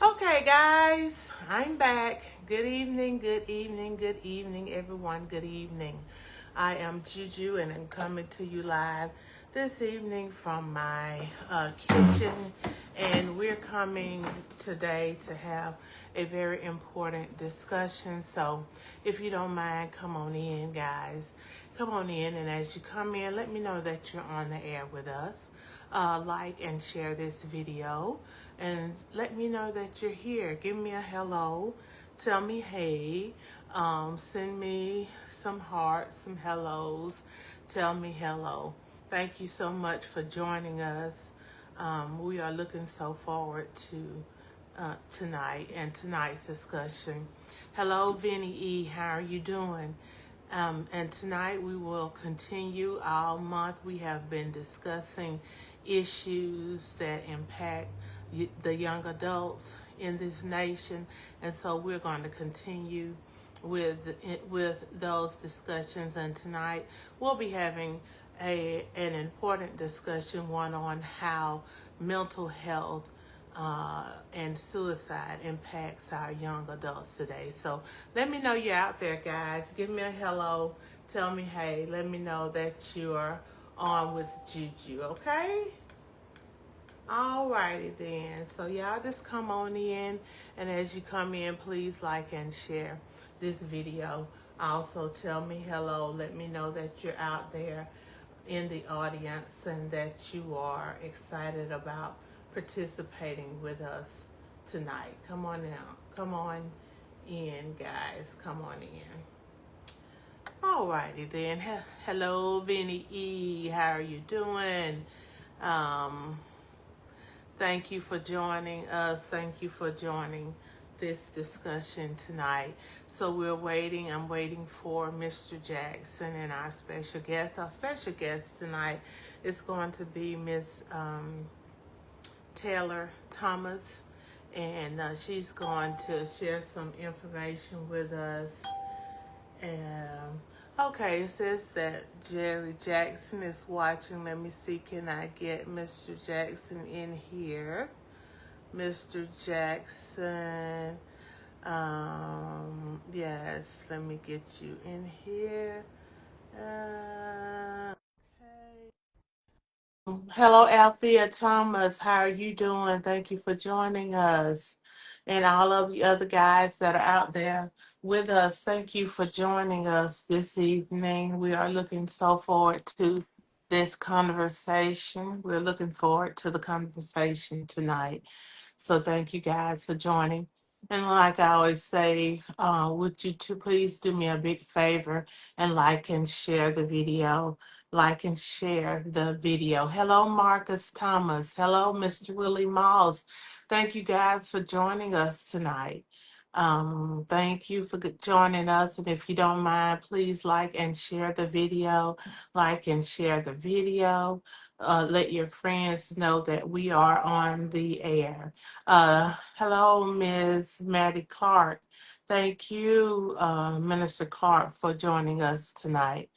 Okay, guys, I'm back. Good evening, good evening, good evening, everyone. Good evening. I am Juju, and I'm coming to you live this evening from my kitchen. And we're coming today to have a very important discussion. So, if you don't mind, come on in, guys. Come on in, and as you come in, let me know that you're on the air with us. Like and share this video and let me know that you're here. Give me a hello. Tell me hey. Send me some hearts, some hellos. Tell me hello. Thank you so much for joining us. We are looking so forward to tonight and tonight's discussion. Hello, Vinny E. How are you doing? And tonight we will continue. All month we have been discussing issues that impact the young adults in this nation, and so we're going to continue with those discussions. And tonight we'll be having an important discussion, one on how mental health and suicide impacts our young adults today. So let me know you're out there, guys. Give me a hello. Tell me hey. Let me know that you're on with Juju, okay? Alrighty then. So y'all just come on in, and as you come in, please like and share this video. Also tell me hello. Let me know that you're out there in the audience and that you are excited about participating with us tonight. Come on now. Come on in, guys. Come on in. Alrighty then. Hello, Vinny E. How are you doing? Um, Thank you for joining us. Thank you for joining this discussion tonight. So we're waiting. I'm waiting for Mr. Jackson and our special guest. Our special guest tonight is going to be Miss Taylor Thomas, and she's going to share some information with us. And okay, it says that Jerry Jackson is watching. Let me see, can I get Mr. Jackson in here? Mr. Jackson, yes, let me get you in here. Okay. Hello, Althea Thomas. How are you doing? Thank you for joining us. And all of the other guys that are out there with us, thank you for joining us this evening. We are looking so forward to this conversation. We're looking forward to the conversation tonight. So thank you guys for joining. And like I always say, would you two please do me a big favor and like and share the video? Like and share the video. Hello, Marcus Thomas. Hello, Mr. Willie Moss. Thank you guys for joining us tonight. Thank you for joining us. And if you don't mind, please like and share the video. Like and share the video. Let your friends know that we are on the air. Hello, Ms. Maddie Clark. Thank you, Minister Clark, for joining us tonight.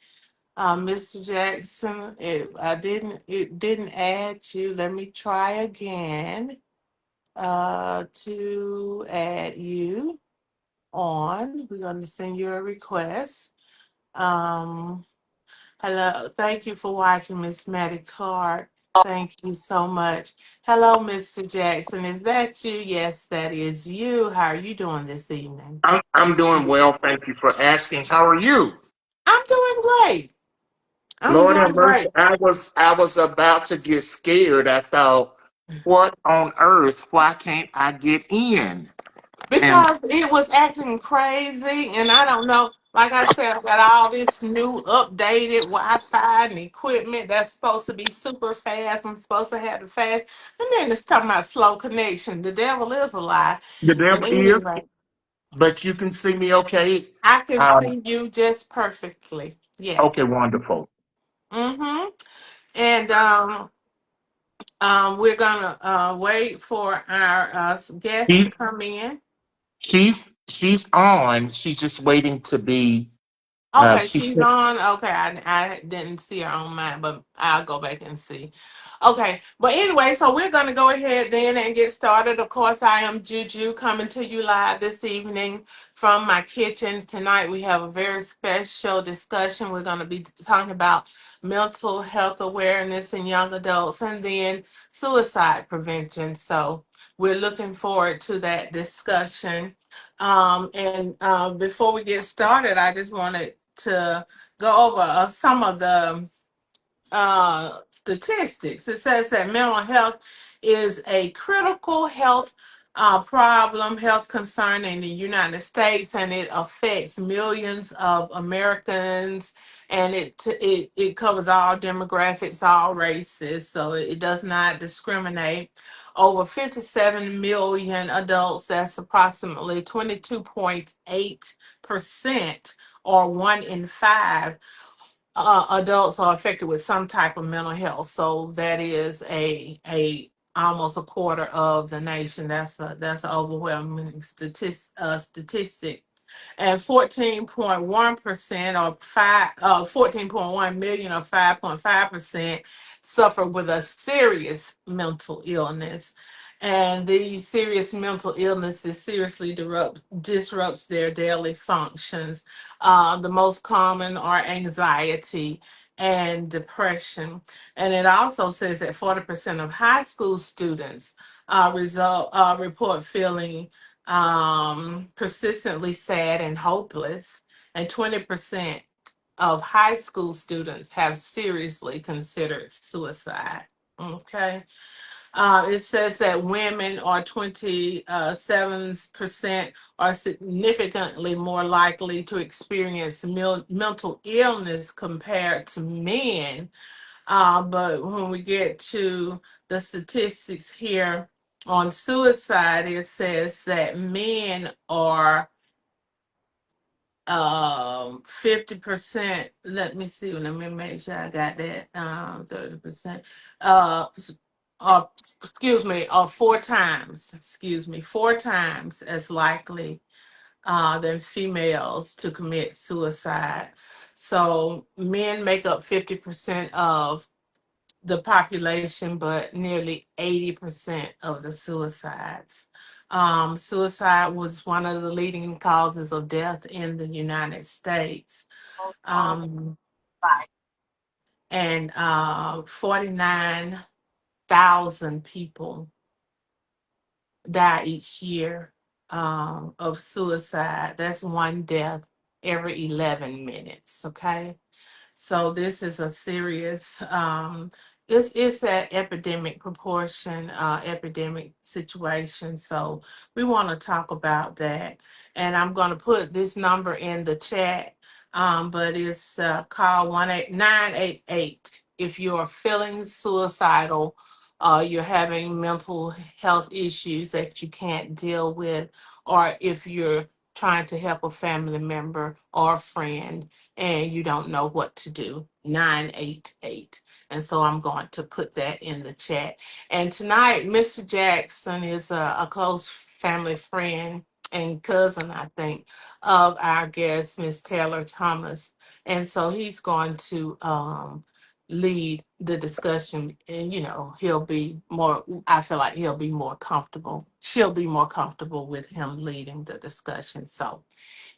Mr. Jackson, it didn't add you. Let me try again to add you on. We're going to send you a request. Um, Hello, thank you for watching, Miss Maddie Clark. Thank you so much. Hello, Mr. Jackson. Is that you? Yes, that is you. How are you doing this evening? I'm doing well. Thank you for asking. How are you? I'm doing great. I'm Lord doing have mercy. great. I was about to get scared. I thought, what on earth? Why can't I get in? And Because it was acting crazy, and I don't know. Like I said, I got all this new updated Wi-Fi and equipment that's supposed to be super fast. I'm supposed to have the fast, and then it's talking about slow connection. The devil is a lie. the But devil is, anyway, but you can see me okay. I can Um, see you just perfectly. okay, Yes. wonderful. Mm-hmm. And we're gonna wait for our guest to He's come in. she's on. She's just waiting to be. Okay, She she's said, on. Okay, I didn't see her on mine, but I'll go back and see. Okay, but anyway, so we're going to go ahead then and get started. Of course, I am Juju coming to you live this evening from my kitchen. Tonight, we have a very special discussion. We're going to be talking about mental health awareness in young adults and then suicide prevention. So, we're looking forward to that discussion. And before we get started, I just wanted to go over some of the statistics. It says that mental health is a critical health problem, health concern in the United States, and it affects millions of Americans. And it covers all demographics, all races, so it does not discriminate. Over 57 million adults, that's approximately 22.8%, or 1 in 5 adults are affected with some type of mental health. So that is a almost a quarter of the nation. That's an overwhelming statistic. And 14.1%, or 14.1 million, or 5.5%, suffer with a serious mental illness. And these serious mental illnesses seriously disrupts their daily functions. The most common are anxiety and depression. And it also says that 40% of high school students report feeling persistently sad and hopeless, and 20% of high school students have seriously considered suicide. Okay. It says that women are 27% are significantly more likely to experience mental illness compared to men. But when we get to the statistics here on suicide, it says that men are 50%. Let me see, let me make sure I got that. 30%. uh excuse me, 4 times, four times as likely than females to commit suicide. So men make up 50% of the population, but nearly 80% of the suicides. Suicide was one of the leading causes of death in the United States. Um, and 49,000 people die each year of suicide. That's one death every 11 minutes. Okay. So this is a serious, it's an epidemic proportion, epidemic situation. So we want to talk about that. And I'm going to put this number in the chat, but it's call 18988 if you're feeling suicidal, you're having mental health issues that you can't deal with, or if you're trying to help a family member or a friend and you don't know what to do. 988. And so I'm going to put that in the chat. And tonight, Mr. Jackson is a close family friend and cousin, I think, of our guest, Miss Taylor Thomas. And so he's going to lead the discussion, and he'll be more, I feel like he'll be more comfortable, she'll be more comfortable with him leading the discussion. So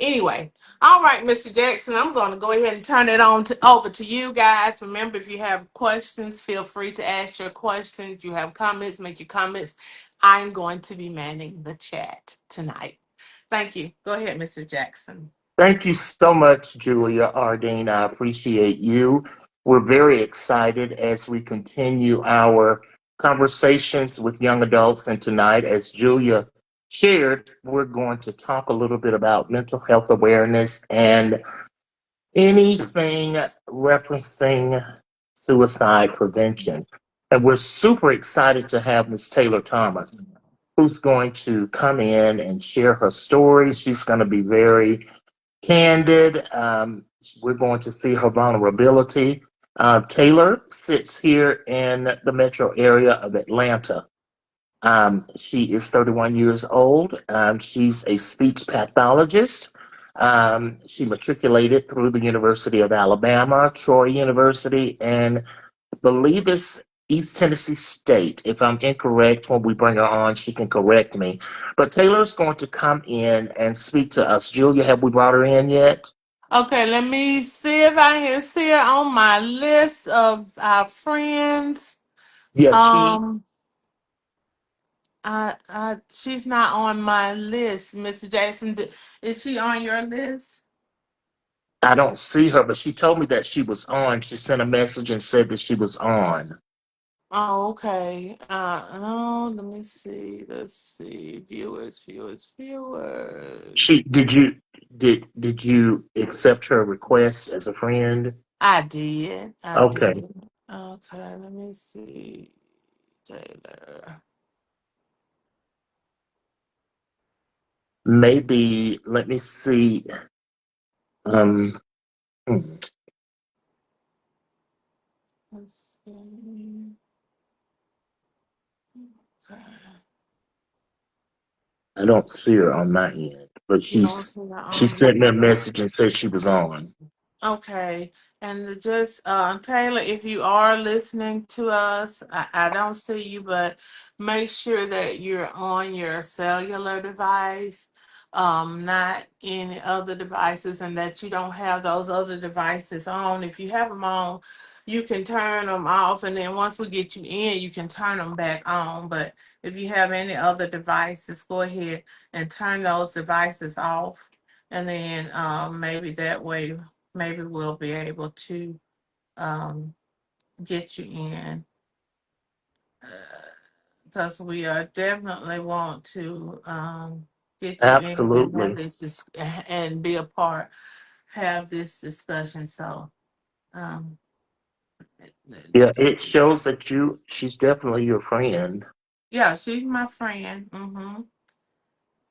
anyway, all right, Mr. Jackson, I'm going to go ahead and turn it over to you guys. Remember, if you have questions, feel free to ask your questions. If you have comments, make your comments. I'm going to be manning the chat tonight. Thank you. Go ahead, Mr. Jackson. thank you so much, Julia Ardeen. I appreciate you. We're very excited as we continue our conversations with young adults. And tonight, as Julia shared, we're going to talk a little bit about mental health awareness and anything referencing suicide prevention. And we're super excited to have Ms. Taylor Thomas, who's going to come in and share her story. She's going to be very candid. We're going to see her vulnerability. Taylor sits here in the metro area of Atlanta. She is 31 years old. She's a speech pathologist. She matriculated through the University of Alabama, Troy University, and believe it's East Tennessee State. If I'm incorrect, when we bring her on, she can correct me. But Taylor's going to come in and speak to us. Julia, have we brought her in yet? Okay, let me see if I can see her on my list of our friends. Yeah, Um, she's not on my list, Mr. Jackson. Is she on your list? I don't see her, but she told me that she was on. She sent a message and said that she was on. Oh, okay. Oh, let me see. Let's see. Viewers, viewers, She viewers. did you accept her request as a friend? I did. I Okay. did. Okay, let me see. Taylor. Maybe let me see. Um, hmm, Let's see. Okay. I don't see her on my end, but You don't see her she on sent me a your. message and said she was on. Okay. And just Taylor, if you are listening to us, I don't see you, but make sure that you're on your cellular device, not any other devices, and that you don't have those other devices on. If you have them on, you can turn them off, and then once we get you in, you can turn them back on. But if you have any other devices, go ahead and turn those devices off, and then maybe that way maybe we'll be able to um, get you in because we definitely want to get you in and have Absolutely. and be a part, have this discussion. So, um, Yeah, it shows that she's definitely your friend. yeah, she's my friend.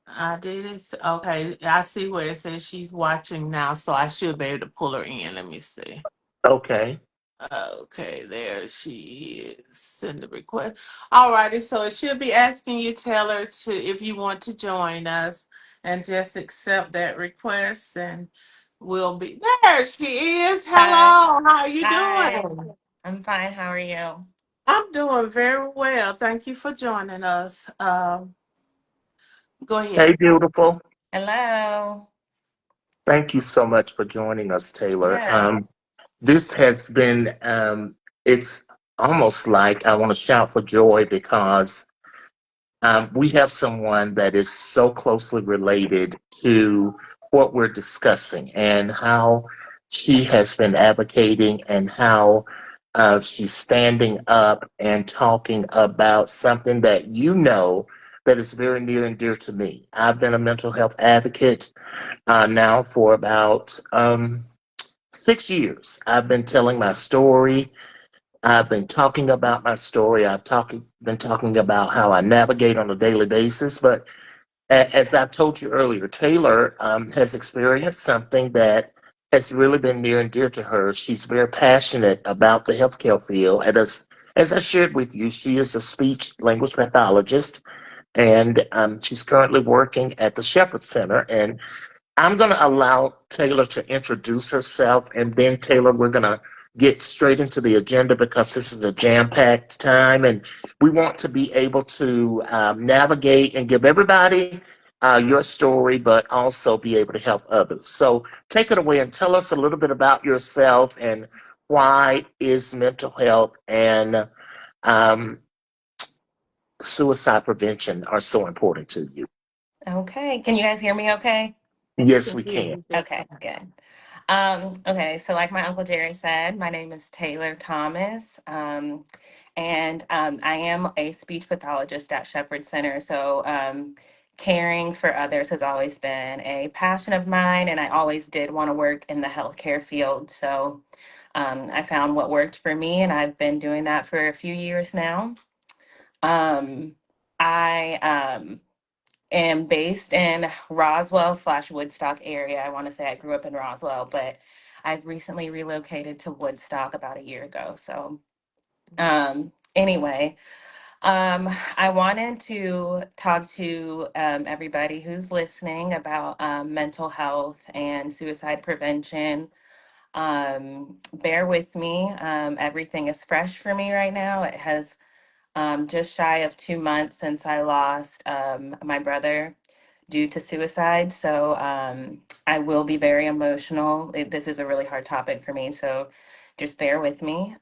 I did it. Okay, I see where it says she's watching now, so I should be able to pull her in. Let me see. Okay. Okay, there she is. Send the request. Alrighty, so it should be asking you, Taylor, to if you want to join us and just accept that request and we'll be there. She is. Hi. Hello, how are you Hi. doing? I'm fine. How are you? I'm doing very well. Thank you for joining us. Go Hey, ahead. beautiful. Hello. Thank you so much for joining us, Taylor. Yeah. This has been, it's almost like I want to shout for joy because we have someone that is so closely related to what we're discussing and how she has been advocating and how she's standing up and talking about something that you know that is very near and dear to me. I've been a mental health advocate now for about 6 years. I've been telling my story. I've been talking about my story. Been talking about how I navigate on a daily basis. But as I told you earlier, Taylor has experienced something that has really been near and dear to her. She's very passionate about the healthcare field. And as I shared with you, she is a speech language pathologist, and she's currently working at the Shepherd Center. And I'm going to allow Taylor to introduce herself, and then Taylor, we're going to get straight into the agenda because this is a jam-packed time, and we want to be able to navigate and give everybody your story, but also be able to help others. So take it away and tell us a little bit about yourself and why is mental health and um, suicide prevention are so important to you. Okay. Can you guys hear me okay? We Yes, can we hear can. you just Okay, fine. good. Okay, so like my Uncle Jerry said, my name is Taylor Thomas. And I am a speech pathologist at Shepherd Center. So caring for others has always been a passion of mine, and I always did want to work in the healthcare field. So I found what worked for me, and I've been doing that for a few years now. Um, I am based in Roswell slash Woodstock area. I want to say I grew up in Roswell, but I've recently relocated to Woodstock about a year ago. So anyway, I wanted to talk to everybody who's listening about mental health and suicide prevention. Bear with me. Everything is fresh for me right now. It has just shy of 2 months since I lost my brother due to suicide. So I will be very emotional. This is a really hard topic for me. So just bear with me.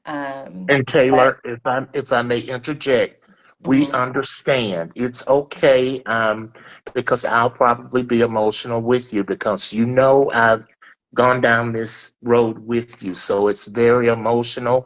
And But Taylor, if I may interject, we mhm. understand. It's okay, because I'll probably be emotional with you because I've gone down this road with you, so it's very emotional,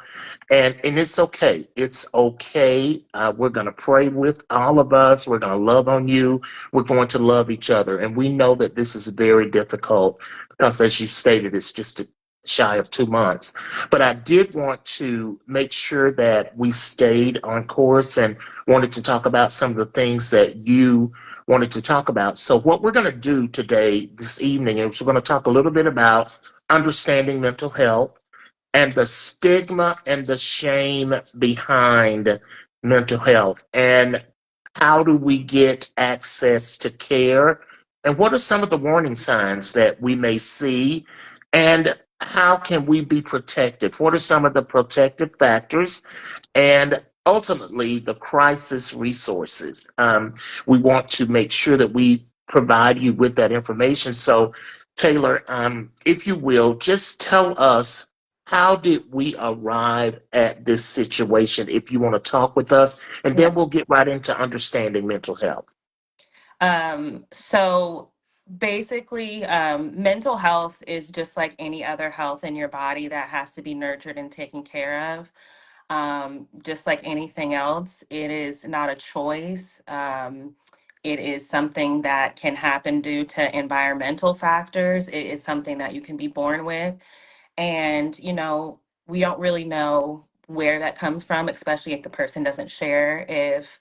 and it's okay. It's okay. We're gonna pray with all of us. We're gonna love on you. We're going to love each other, and we know that this is very difficult because, as you stated, it's just shy of 2 months. But I did want to make sure that we stayed on course and wanted to talk about some of the things that you wanted to talk about. So, what we're going to do today, this evening, is we're going to talk a little bit about understanding mental health and the stigma and the shame behind mental health. And how do we get access to care? And what are some of the warning signs that we may see? And how can we be protected? What are some of the protective factors? And ultimately, the crisis resources. We want to make sure that we provide you with that information. So, Taylor, if you will, just tell us, how did we arrive at this situation, if you want to talk with us, and Yeah. then we'll get right into understanding mental health. So basically, mental health is just like any other health in your body that has to be nurtured and taken care of. Just like anything else, it is not a choice. It is something that can happen due to environmental factors. It is something that you can be born with. And, we don't really know where that comes from, especially if the person doesn't share if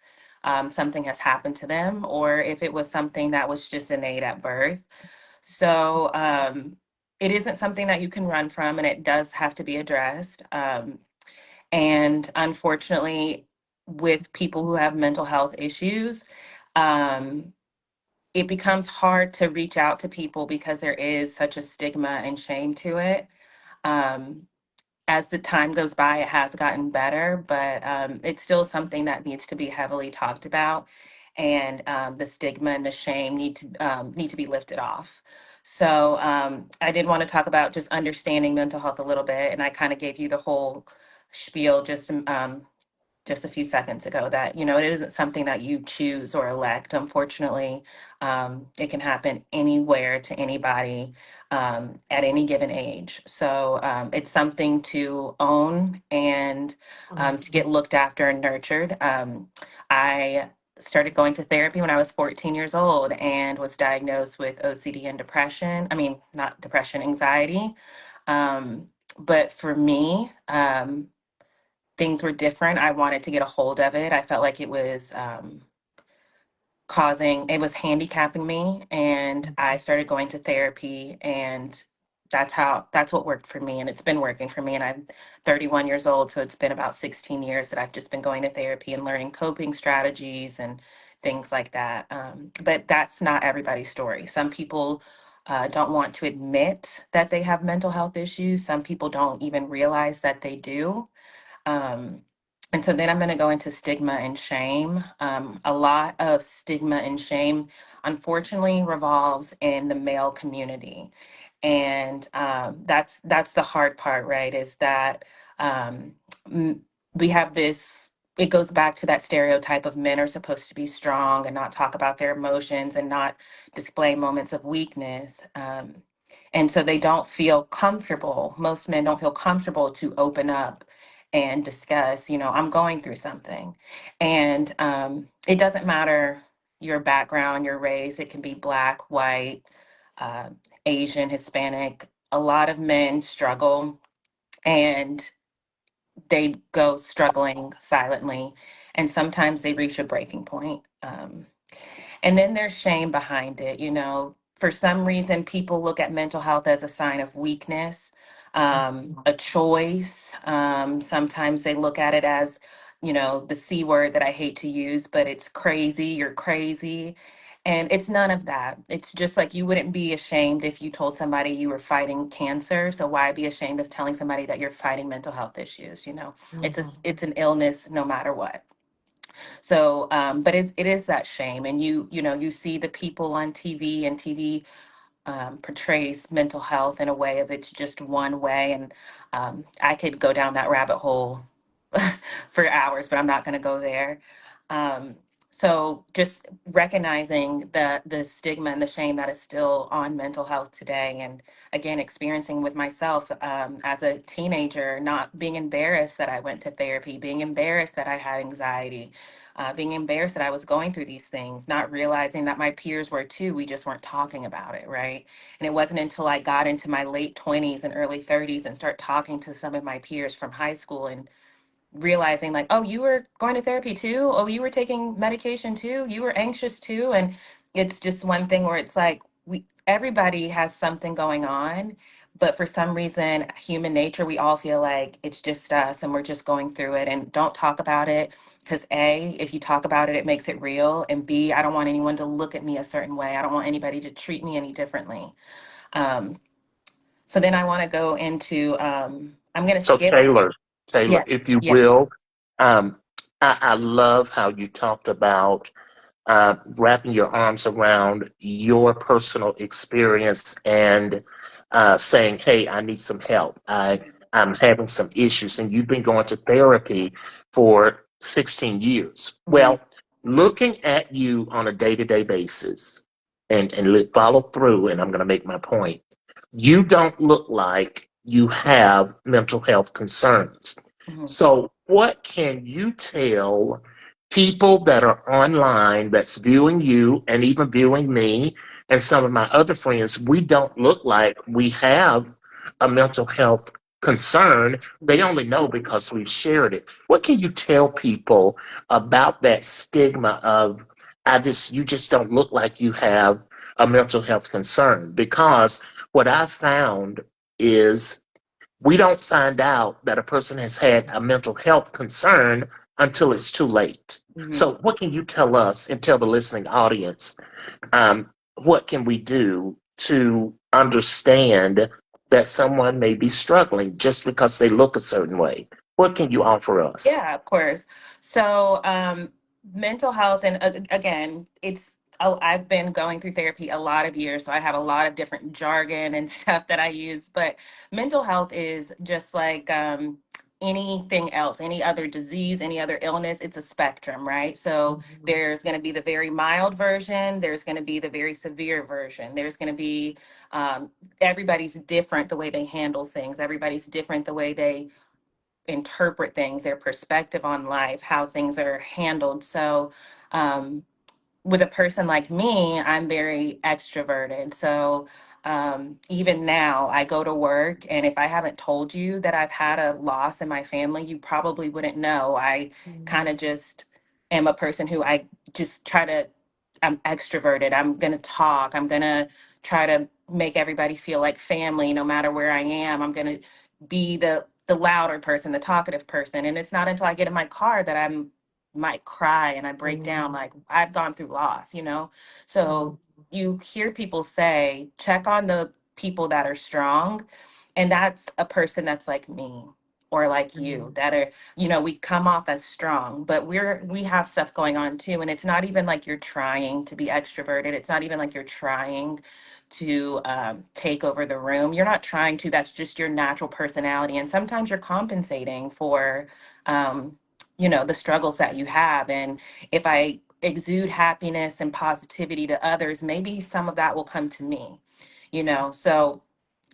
something has happened to them or if it was something that was just innate at birth. So it isn't something that you can run from, and it does have to be addressed. And unfortunately, with people who have mental health issues, um, it becomes hard to reach out to people because there is such a stigma and shame to it. Um, as the time goes by, it has gotten better, but it's still something that needs to be heavily talked about, and the stigma and the shame need to be lifted off. So I did want to talk about just understanding mental health a little bit, and I kind of gave you the whole spiel just a few seconds ago that it isn't something that you choose or elect. Unfortunately, it can happen anywhere to anybody at any given age. So it's something to own and to get looked after and nurtured. I started going to therapy when I was 14 years old and was diagnosed with OCD and depression. I mean, not depression, anxiety. Um, but for me, things were different. I wanted to get a hold of it. I felt like it was handicapping me, and I started going to therapy, and that's what worked for me, and it's been working for me. And I'm 31 years old, so it's been about 16 years that I've just been going to therapy and learning coping strategies and things like that. But that's not everybody's story. Some people don't want to admit that they have mental health issues. Some people don't even realize that they do. um, and so then I'm going to go into stigma and shame. A lot of stigma and shame, unfortunately, revolves in the male community, and that's the hard part, right? Is that um, m- we have this. It goes back to that stereotype of men are supposed to be strong and not talk about their emotions and not display moments of weakness. And so they don't feel comfortable. Most men don't feel comfortable to open up and discuss, I'm going through something. And it doesn't matter your background, your race, it can be black, white, uh, Asian, Hispanic. A lot of men struggle and they go struggling silently. And sometimes they reach a breaking point. And then there's shame behind it. For some reason, people look at mental health as a sign of weakness, a choice. Sometimes they look at it as the C word that I hate to use, but it's crazy, you're crazy. And it's none of that. It's just like you wouldn't be ashamed if you told somebody you were fighting cancer. So why be ashamed of telling somebody that you're fighting mental health issues? It's an illness no matter what. So, but it is that shame, and you see the people on TV, and TV portrays mental health in a way of it's just one way. And I could go down that rabbit hole for hours, but I'm not going to go there. Um, so just recognizing the stigma and the shame that is still on mental health today, and again experiencing with myself as a teenager, not being embarrassed that I went to therapy, being embarrassed that I had anxiety, being embarrassed that I was going through these things, not realizing that my peers were too. We just weren't talking about it, right? And it wasn't until I got into my late 20s and early 30s and start talking to some of my peers from high school and realizing like, oh, you were going to therapy too, oh, you were taking medication too, you were anxious too. And it's just one thing where it's like everybody has something going on, but for some reason, human nature, we all feel like it's just us and we're just going through it, and don't talk about it, because A, if you talk about it, it makes it real, and B, I don't want anyone to look at me a certain way. I don't want anybody to treat me any differently. um, so then I want to go into I'm going to So skip. Taylor, if Yes, you yes. will, um, I love how you talked about wrapping your arms around your personal experience and saying, "Hey, I need some help. I'm having some issues," and you've been going to therapy for 16 years. Mhm. Well, looking at you on a day-to-day basis, and follow through, and I'm going to make my point. You don't look like you have mental health concerns. Mhm. So, what can you tell people that are online that's viewing you and even viewing me and some of my other friends? We don't look like we have a mental health concern. They only know because we've shared it. What can you tell people about that stigma of you just don't look like you have a mental health concern? Because what I've found is we don't find out that a person has had a mental health concern until it's too late. Mhm. So, what can you tell us and tell the listening audience? Um, what can we do to understand that someone may be struggling just because they look a certain way? What can you offer us? Yeah, of course. So, mental health, and again, I've been going through therapy a lot of years, so I have a lot of different jargon and stuff that I use. But mental health is just like anything else, any other disease, any other illness. It's a spectrum, right? So there's going to be the very mild version. There's going to be the very severe version. There's going to be um, everybody's different the way they handle things. Everybody's different the way they interpret things, their perspective on life, how things are handled. So, um, with a person like me, I'm very extroverted. So even now, I go to work, and if I haven't told you that I've had a loss in my family, you probably wouldn't know. I kind of just am a person who I just try to, I'm extroverted. I'm going to talk. I'm going to try to make everybody feel like family no matter where I am. I'm going to be the louder person, the talkative person. And it's not until I get in my car that I'm might cry and I break down. Like, I've gone through loss. So you hear people say, check on the people that are strong. And that's a person that's like me or like you that are, we come off as strong, but we have stuff going on too. And it's not even like you're trying to be extroverted. It's not even like you're trying to take over the room. You're not trying to, that's just your natural personality. And sometimes you're compensating for, the struggles that you have. And if I exude happiness and positivity to others, maybe some of that will come to me. So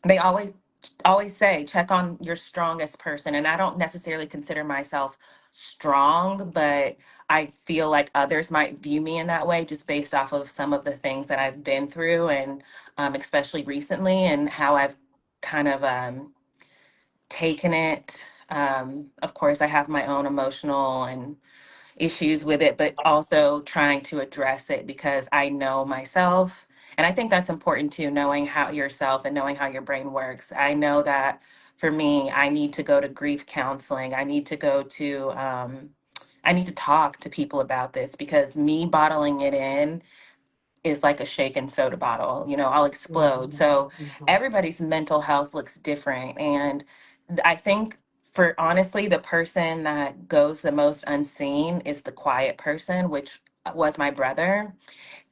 they always say check on your strongest person, and I don't necessarily consider myself strong, but I feel like others might view me in that way just based off of some of the things that I've been through, and especially recently, and how I've kind of taken it. Of course, I have my own emotional and issues with it, but also trying to address it because I know myself. And I think that's important too, knowing how yourself and knowing how your brain works. I know that for me, I need to go to grief counseling. I need to go to I need to talk to people about this because me bottling it in is like a shaken soda bottle. I'll explode. So everybody's mental health looks different. And I think for honestly, the person that goes the most unseen is the quiet person, which was my brother.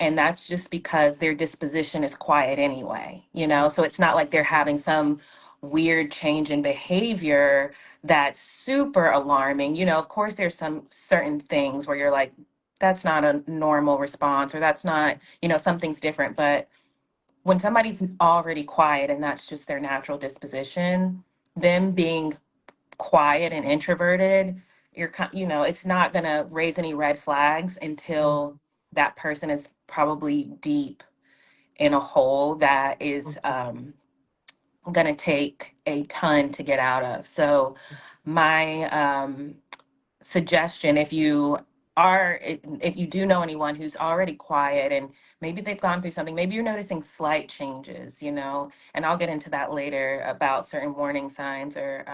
And that's just because their disposition is quiet anyway. So it's not like they're having some weird change in behavior that's super alarming. Of course, there's some certain things where you're like, that's not a normal response, or that's not, something's different. But when somebody's already quiet and that's just their natural disposition, them being quiet and introverted, it's not going to raise any red flags until that person is probably deep in a hole that is going to take a ton to get out of. So my suggestion, if you do know anyone who's already quiet and maybe they've gone through something, maybe you're noticing slight changes, and I'll get into that later about certain warning signs or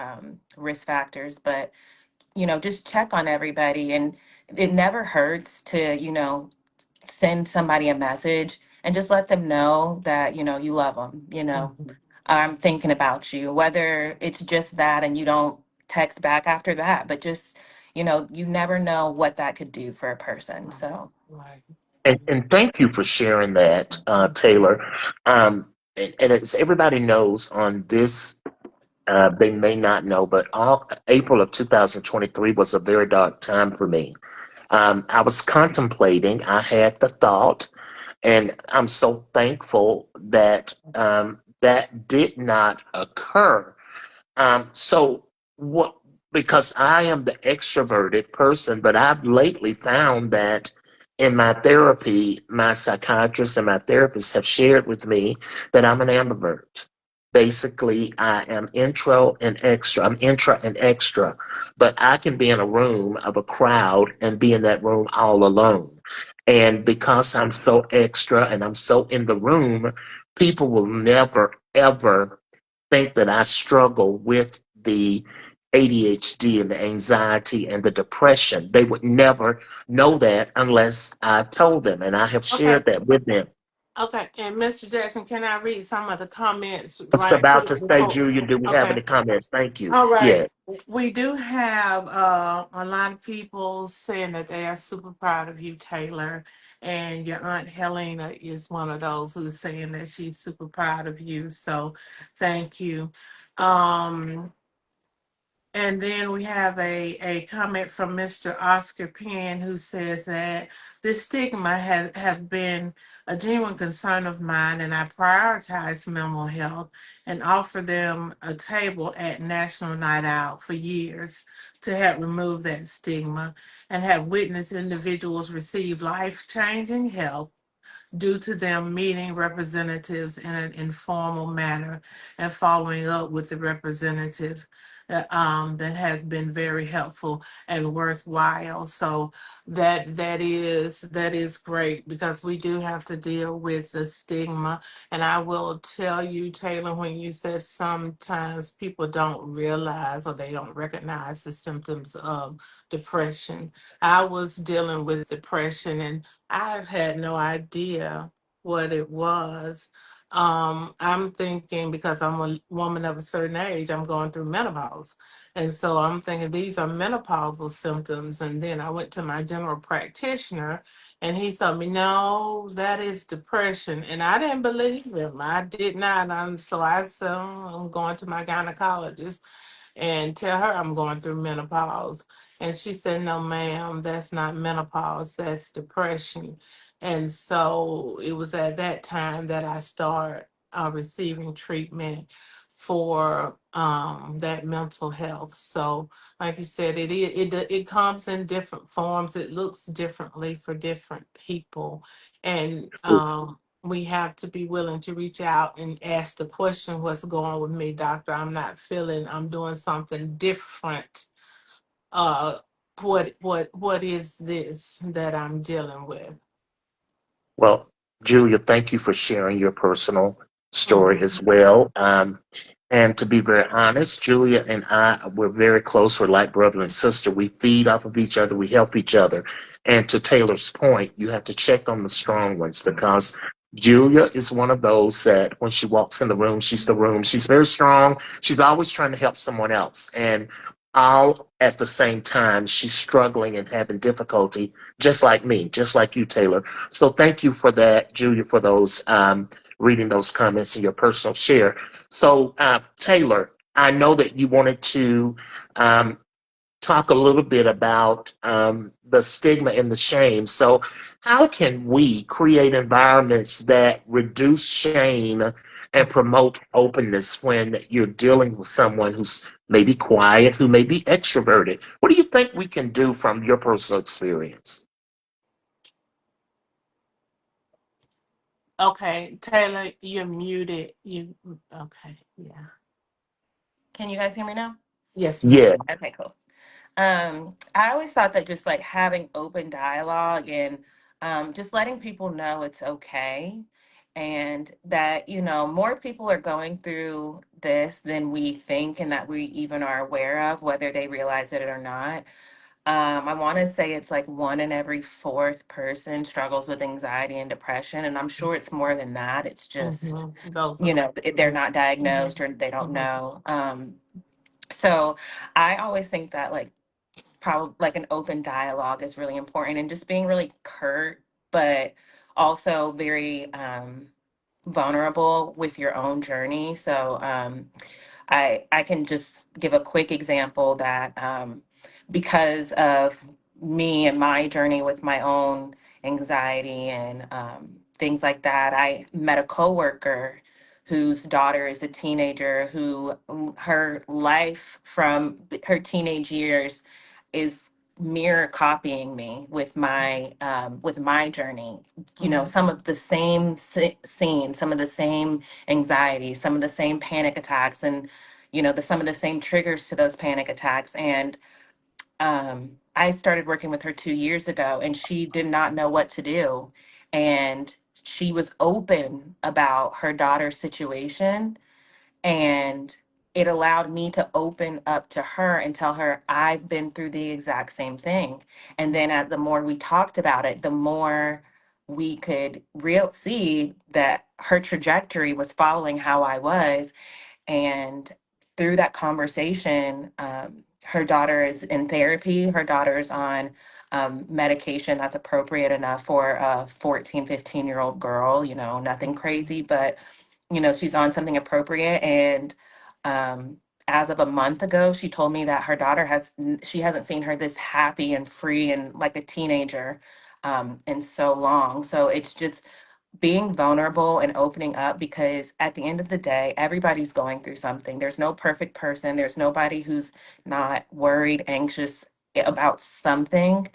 risk factors. But just check on everybody. And it never hurts to, send somebody a message and just let them know that, you love them. I'm thinking about you, whether it's just that and you don't text back after that, but just, you never know what that could do for a person. So, Right. And thank you for sharing that, Taylor. And as everybody knows on this, they may not know, but April of 2023 was a very dark time for me. I was contemplating, I had the thought, and I'm so thankful that that did not occur. So what? Because I am the extroverted person, but I've lately found that in my therapy, my psychiatrist and my therapist have shared with me that I'm an ambivert. Basically, I am intro and extra. I'm intra and extra, but I can be in a room of a crowd and be in that room all alone. And because I'm so extra and I'm so in the room, people will never, ever think that I struggle with the ADHD and the anxiety and the depression. They would never know that unless I told them, and I have Okay. shared that with them. Okay. And Mr. Jackson, can I read some of the comments I was right about quick to say, before? Julia, do we have Okay. any comments? Thank you. All right. Yeah. We do have a lot of people saying that they are super proud of you, Taylor. And your Aunt Helena is one of those who's saying that she's super proud of you. So thank you. Um, And then we have a comment from Mr. Oscar Penn who says that this stigma has have been a genuine concern of mine, and I prioritize mental health and offer them a table at National Night Out for years to help remove that stigma, and have witnessed individuals receive life-changing help due to them meeting representatives in an informal manner and following up with the representative, that has been very helpful and worthwhile. So that is great because we do have to deal with the stigma. And I will tell you, Taylor, when you said sometimes people don't realize or they don't recognize the symptoms of depression. I was dealing with depression, and I had no idea what it was. I'm thinking because I'm a woman of a certain age, I'm going through menopause. And so I'm thinking these are menopausal symptoms. And then I went to my general practitioner and he told me, no, that is depression. And I didn't believe him. I did not. So I said, I'm going to my gynecologist and tell her I'm going through menopause. And she said, no, ma'am, that's not menopause, that's depression. And so it was at that time that I started receiving treatment for that mental health. So, like you said, it comes in different forms. It looks differently for different people, and we have to be willing to reach out and ask the question, what's going on with me, doctor? I'm not feeling, I'm doing something different. Uh what is this that I'm dealing with? Well, Julia, thank you for sharing your personal story as Mhm. well. And to be very honest, Julia and I, we're very close. We're like brother and sister. We feed off of each other. We help each other. And to Taylor's point, you have to check on the strong ones because Julia is one of those that when she walks in the room, she's the room. She's very strong. She's always trying to help someone else. And all at the same time, she's struggling and having difficulty, just like me, just like you, Taylor. So thank you for that, Julia, for those reading those comments and your personal share. So, Taylor, I know that you wanted to um, talk a little bit about the stigma and the shame. So, how can we create environments that reduce shame and promote openness when you're dealing with someone who's maybe quiet, who may be extroverted? What do you think we can do from your personal experience? Okay, Taylor, you're muted. Okay, yeah. Can you guys hear me now? Yes, Yeah, ma'am. Okay, cool. I always thought that just like having open dialogue and just letting people know it's okay, and that, more people are going through this than we think and that we even are aware of, whether they realize it or not. I want to say it's like one in every fourth person struggles with anxiety and depression, and I'm sure it's more than that. It's just, Go through. if they're not diagnosed or they don't Hmm. know. So I always think that like probably like an open dialogue is really important, and just being really curt, but also very vulnerable with your own journey. So I can just give a quick example that because of me and my journey with my own anxiety and things like that, I met a coworker whose daughter is a teenager who her life from her teenage years is mirror copying me with my journey. Hmm. Some of the same scenes, some of the same anxiety, some of the same panic attacks, and some of the same triggers to those panic attacks. And I started working with her 2 years ago, and she did not know what to do. And she was open about her daughter's situation, and it allowed me to open up to her and tell her I've been through the exact same thing. And then as the more we talked about it, the more we could real see that her trajectory was following how I was. And through that conversation, her daughter is in therapy. Her daughter's on medication that's appropriate enough for a 14, 15-year-old girl, nothing crazy, but, she's on something appropriate. And um, as of a month ago, she told me that her daughter she hasn't seen her this happy and free and like a teenager in so long. So it's just being vulnerable and opening up, because at the end of the day, everybody's going through something. There's no perfect person. There's nobody who's not worried, anxious about something.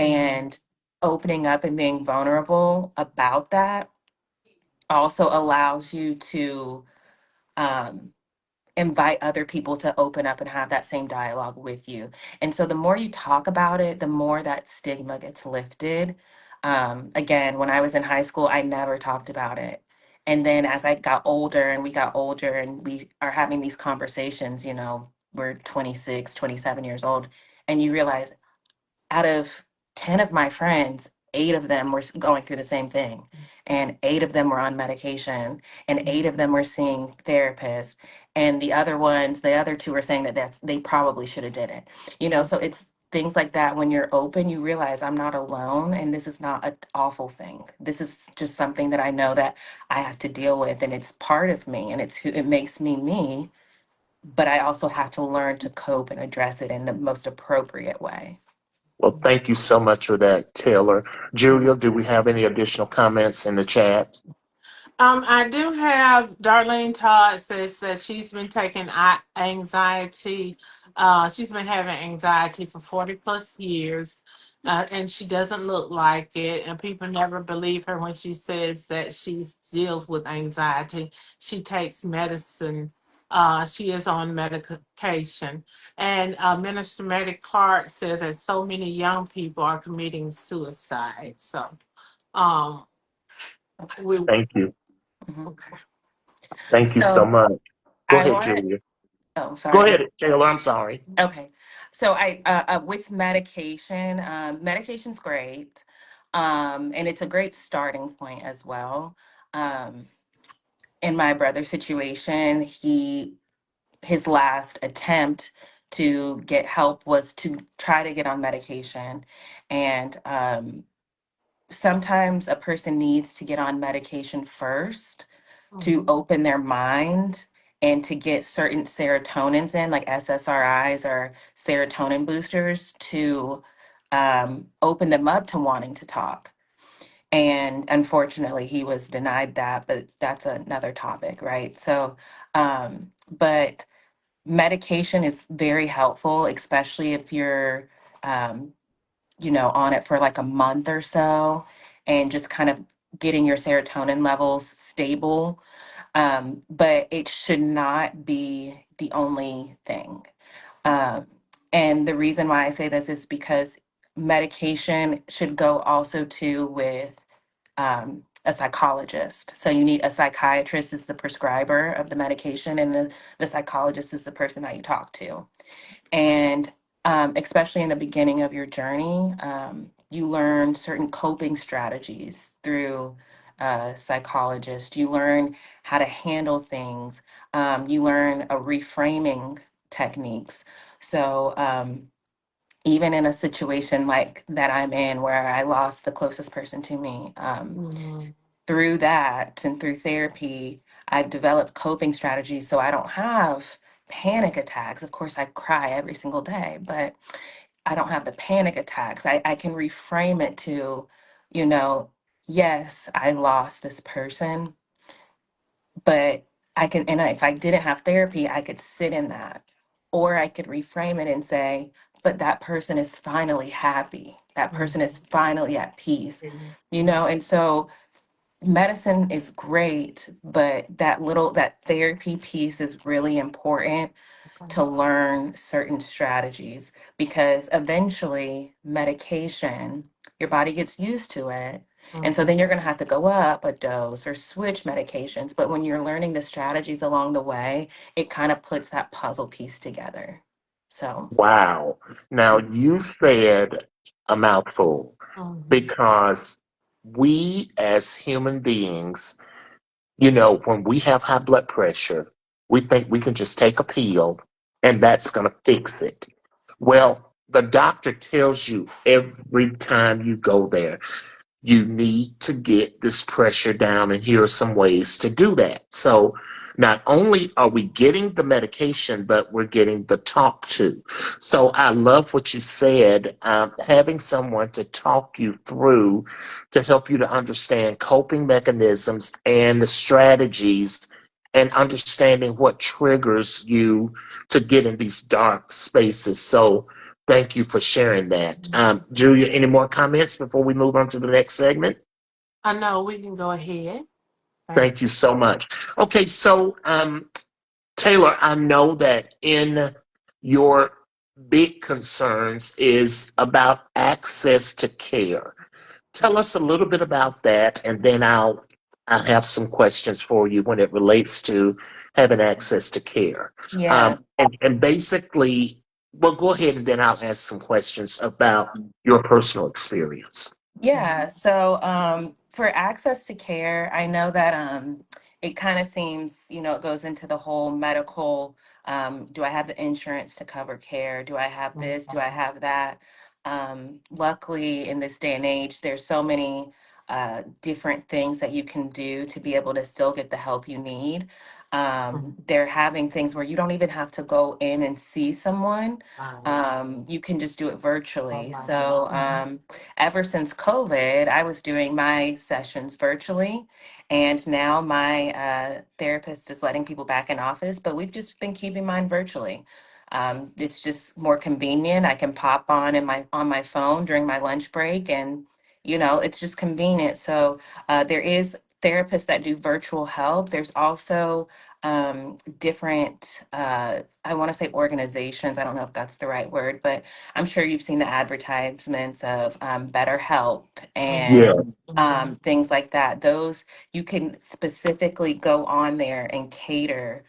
Hmm. And opening up and being vulnerable about that also allows you to um, invite other people to open up and have that same dialogue with you. And so the more you talk about it, the more that stigma gets lifted. Again, when I was in high school, I never talked about it. And then as I got older and we got older and we are having these conversations, we're 26, 27 years old, and you realize out of 10 of my friends, 8 of them were going through the same thing. And 8 of them were on medication, and 8 of them were seeing therapists. And the other 2 were saying that they probably should have did it. So it's things like that. When you're open, you realize I'm not alone, and this is not an awful thing. This is just something that I know that I have to deal with, and it's part of me, and it makes me me. But I also have to learn to cope and address it in the most appropriate way. well, thank you so much for that, Taylor. Julia, do we have any additional comments in the chat? I do have Darlene Todd says that she's been taking anxiety. She's been having anxiety for 40 plus years, and she doesn't look like it. And people never believe her when she says that she deals with anxiety. She takes medicine. She is on medication. And Minister Medic Clark says that so many young people are committing suicide. So, um, we Thank you. Mhm. okay. Thank you so So much. Go I ahead, wanted, Julia. oh, Go sorry. ahead, Taylor. I'm sorry. Okay. So with medication, medication's great. And it's a great starting point as well. Um, in my brother's situation, his last attempt to get help was to try to get on medication. And sometimes a person needs to get on medication first to Mhm. open their mind and to get certain serotonins in, like SSRIs or serotonin boosters, to open them up to wanting to talk. And unfortunately, he was denied that, but that's another topic, right? So, but medication is very helpful, especially if you're, um, on it for like a month or so and just kind of getting your serotonin levels stable. But it should not be the only thing. Um, and the reason why I say this is because medication should go also too with a psychologist. So you need a psychiatrist is the prescriber of the medication, and the psychologist is the person that you talk to. And especially in the beginning of your journey, you learn certain coping strategies through a psychologist. You learn how to handle things. You learn a reframing techniques. So even in a situation like that I'm in, where I lost the closest person to me, Mhm. through that and through therapy, I've developed coping strategies so I don't have panic attacks. Of course, I cry every single day, but I don't have the panic attacks. I can reframe it to, you know, yes, I lost this person, but if I didn't have therapy, I could sit in that. Or I could reframe it and say, but that person is finally happy. That person is Mhm. finally at peace, Mhm. and so medicine is great, but that therapy piece is really important Okay. to learn certain strategies, because eventually medication, your body gets used to it. And so Mhm. then you're going to have to go up a dose or switch medications. But when you're learning the strategies along the way, it kind of puts that puzzle piece together. So, Wow. Now, you said a mouthful Mhm. because we as human beings, when we have high blood pressure, we think we can just take a pill and that's going to fix it. Well, the doctor tells you every time you go there, you need to get this pressure down, and here are some ways to do that. So, not only are we getting the medication, but we're getting the talk to. So, I love what you said, having someone to talk you through to help you to understand coping mechanisms and the strategies and understanding what triggers you to get in these dark spaces. So, thank you for sharing that. Julia, any more comments before we move on to the next segment? I know we can go ahead. Thank Thank you so much. Okay, so Taylor, I know that in your big concerns is about access to care. Tell us a little bit about that, and then I'll have some questions for you when it relates to having access to care. yeah. And basically, well, go ahead and then I'll ask some questions about your personal experience. Yeah, so for access to care, I know that it kind of seems, it goes into the whole medical, do I have the insurance to cover care? Do I have this? Do I Mhm. have that? Luckily, in this day and age, there's so many different things that you can do to be able to still get the help you need. They're having things where you don't even have to go in and see someone. Right. You can just do it virtually. Online. So, Mhm. ever since COVID, I was doing my sessions virtually, and now my therapist is letting people back in office, but we've just been keeping mine virtually. It's just more convenient. I can pop on my phone during my lunch break, and it's just convenient. So there is therapists that do virtual help. There's also different, I want to say organizations. I don't know if that's the right word, but I'm sure you've seen the advertisements of BetterHelp and Mhm. Yes. Mhm. things like that. Those, you can specifically go on there and cater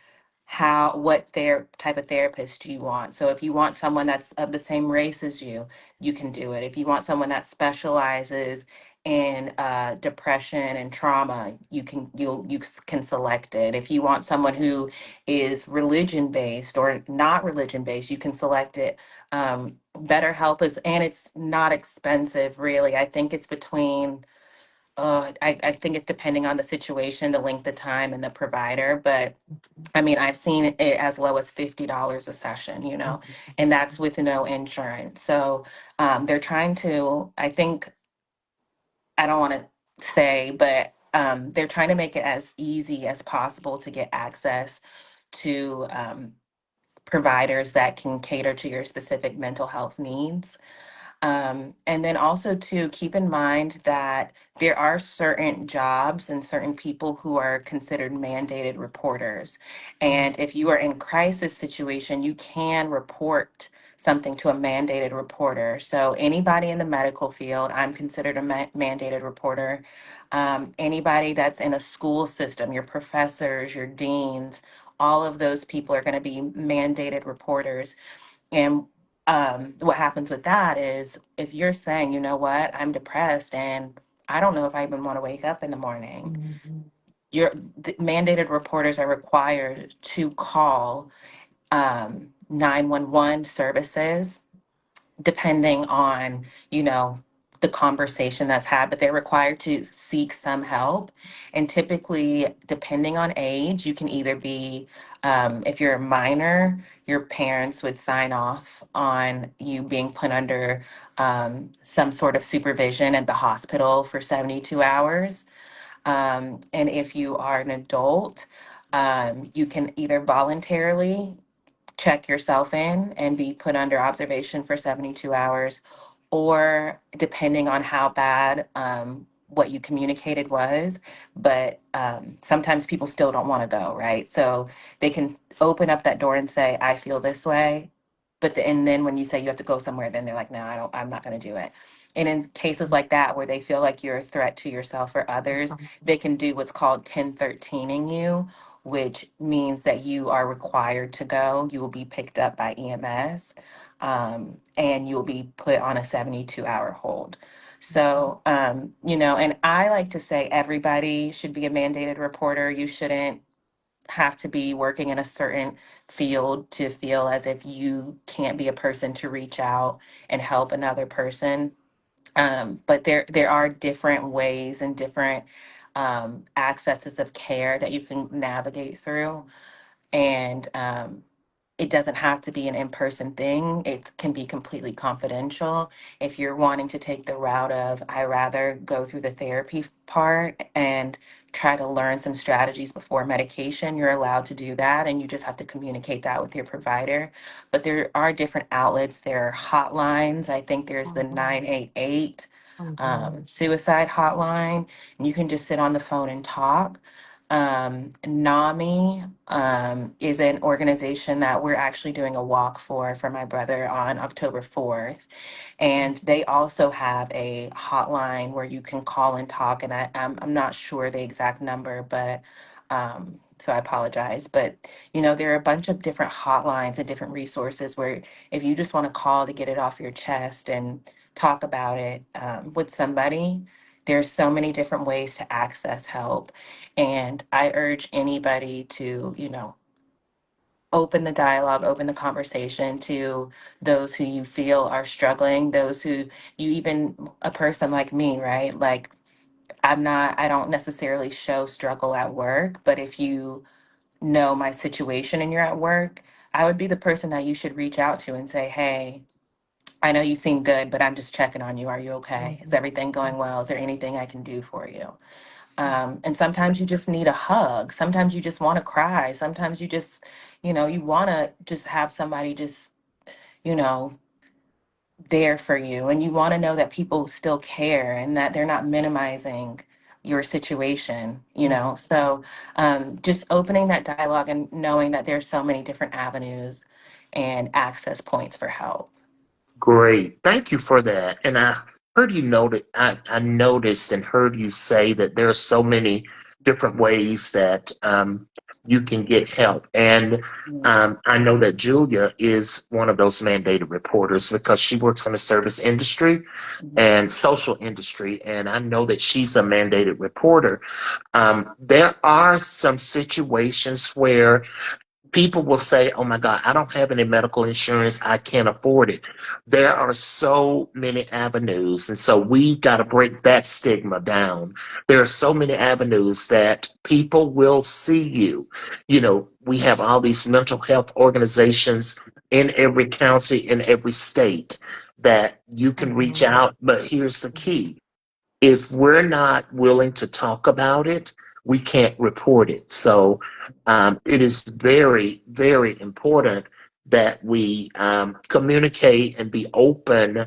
what their type of therapist you want. So if you want someone that's of the same race as you can do it. If you want someone that specializes in depression and trauma, you can select it. If you want someone who is religion based or not religion based, you can select it. BetterHelp is, and it's not expensive really. I think it's between I think it's depending on the situation, the length of time, and the provider. But I mean, I've seen it as low as $50 a session, and that's with no insurance. So they're trying to, I think, I don't want to say, but they're trying to make it as easy as possible to get access to providers that can cater to your specific mental health needs. And then also to keep in mind that there are certain jobs and certain people who are considered mandated reporters. And if you are in crisis situation, you can report something to a mandated reporter. So anybody in the medical field, I'm considered a mandated reporter. Anybody that's in a school system, your professors, your deans, all of those people are going to be mandated reporters. And what happens with that is if you're saying, you know what, I'm depressed and I don't know if I even want to wake up in the morning, the mandated reporters are required to call 911 services depending on, you know, the conversation that's had, but they're required to seek some help. And typically, depending on age, you can either be, if you're a minor, your parents would sign off on you being put under some sort of supervision at the hospital for 72 hours. And if you are an adult, you can either voluntarily check yourself in and be put under observation for 72 hours, or depending on how bad what you communicated was. But sometimes people still don't want to go, right? So they can open up that door and say, I feel this way. And then when you say you have to go somewhere, then they're like, no, I'm not going to do it. And in cases like that, where they feel like you're a threat to yourself or others, they can do what's called 1013ing you, which means that you are required to go. You will be picked up by EMS, and you will be put on a 72-hour hold. So, and I like to say everybody should be a mandated reporter. You shouldn't have to be working in a certain field to feel as if you can't be a person to reach out and help another person. But there are different ways and different accesses of care that you can navigate through. And it doesn't have to be an in-person thing. It can be completely confidential. If you're wanting to take the route of, I rather go through the therapy part and try to learn some strategies before medication, you're allowed to do that. And you just have to communicate that with your provider. But there are different outlets. There are hotlines. I think there's the 988 suicide hotline. And you can just sit on the phone and talk. NAMI is an organization that we're actually doing a walk for my brother on October 4th. And they also have a hotline where you can call and talk. And I'm not sure the exact number, but so I apologize. But, there are a bunch of different hotlines and different resources where if you just want to call to get it off your chest and talk about it with somebody, there's so many different ways to access help. And I urge anybody to, open the dialogue, open the conversation to those who you feel are struggling, those who even a person like me, right? Like I don't necessarily show struggle at work, but if you know my situation and you're at work, I would be the person that you should reach out to and say, hey, I know you seem good, but I'm just checking on you. Are you okay? Is everything going well? Is there anything I can do for you? And sometimes you just need a hug. Sometimes you just want to cry. Sometimes you just, you want to just have somebody just, you know, there for you. And you want to know that people still care and that they're not minimizing your situation, So just opening that dialogue and knowing that there's so many different avenues and access points for help. Great. Thank you for that. And I heard you note it, I noticed and heard you say that there are so many different ways that you can get help. And I know that Julia is one of those mandated reporters because she works in the service industry Mhm. and social industry. And I know that she's a mandated reporter. There are some situations where people will say, "Oh my God, I don't have any medical insurance. I can't afford it." There are so many avenues. And so we got to break that stigma down. There are so many avenues that people will see you. You know, we have all these mental health organizations in every county, in every state that you can reach Mhm. out. But here's the key: if we're not willing to talk about it, we can't report it. So it is very, very important that we communicate and be open